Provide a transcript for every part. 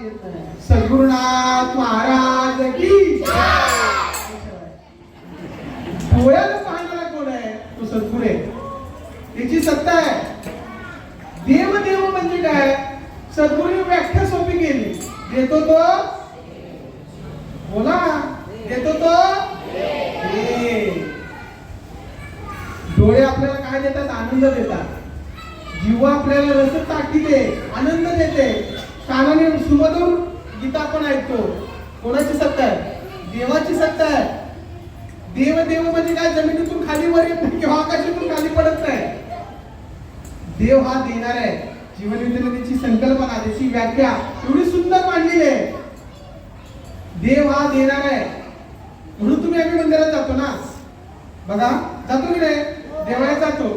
सद्गुरुनाथ महाराज की डोळ्याला पाहणारा कोण आहे? तो सद्गुरू आहे. त्याची सत्ता आहे. देव देव म्हणजे काय? सद्गुरूने व्याख्या सोपी केली. देतो तो बोला, देतो तो डोळे आपल्याला काय देतात? आनंद देतात. जीव आपल्याला रस टाकीते, आनंद देते. कानाने सुमधुर गीता आपण ऐकतो. कोणाची सत्ता आहे? देवाची सत्ता आहे. देव देव म्हणजे काय? जमिनीतून खाली वर येत नाही किंवा आकाशातून खाली पडत नाही. देव हा देणार आहे. जीवनविद्येची संकल्पना, त्याची व्याख्या एवढी सुंदर मांडलेली आहे. देव हा देणार आहे. म्हणून तुम्ही आम्ही मंदिरात जातो ना, बघा जातो की नाही? देवाला जातो.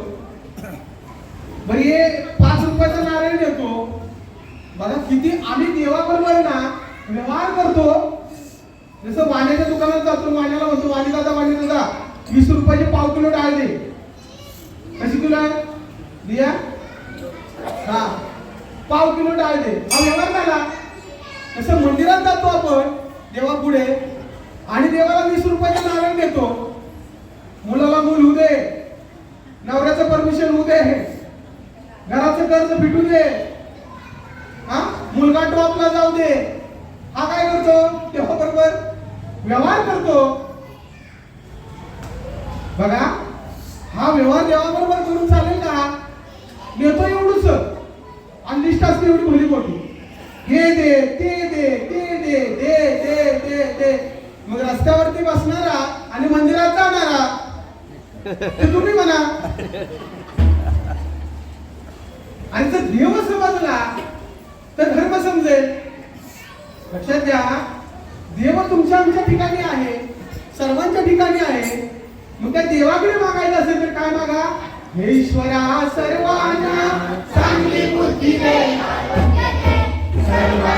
बरं हे 5 रुपयाचा नारळ देतो. बघा किती आम्ही देवाबरोबर ना व्यवहार करतो. जसं वाण्याच्या दुकानात जातो, वाण्याला म्हणतो वाणी दादा 20 रुपयाचे पाव किलो डाळ दे. कशी तुला दिया? हा, पाव किलो डाळ दे. हा व्यवहार झाला. तसं मंदिरात जातो आपण देवा पुढे आणि देवाला 20 रुपयाचा नारळ देतो. मुलाला मूल होऊ दे, नवऱ्याचं परमिशन होऊ दे, घराचं कर्ज फिटू दे, हा मुलगा टॉपला जाऊ दे. हा काय करतो? तेव्हा बरोबर व्यवहार करतो. बघा हा व्यवहार देवाबरोबर करून चालेल का? येतो एवढूच आणि लिस्ट असते एवढी भली मोठी. हे दे, ते दे, ते दे, दे दे दे दे. मग रस्त्यावरती बसणारा आणि मंदिरात जाणारा ते तुम्ही म्हणा. आणि जर देव समजला तर धर्म समजेल. लक्षात घ्या, देव तुमच्या आमच्या ठिकाणी आहे, सर्वांच्या ठिकाणी आहे. मग त्या देवाकडे मागायचं असेल तर काय मागा? हे ईश्वरा सर्वांना चांगली बुद्धी दे, सर्वांना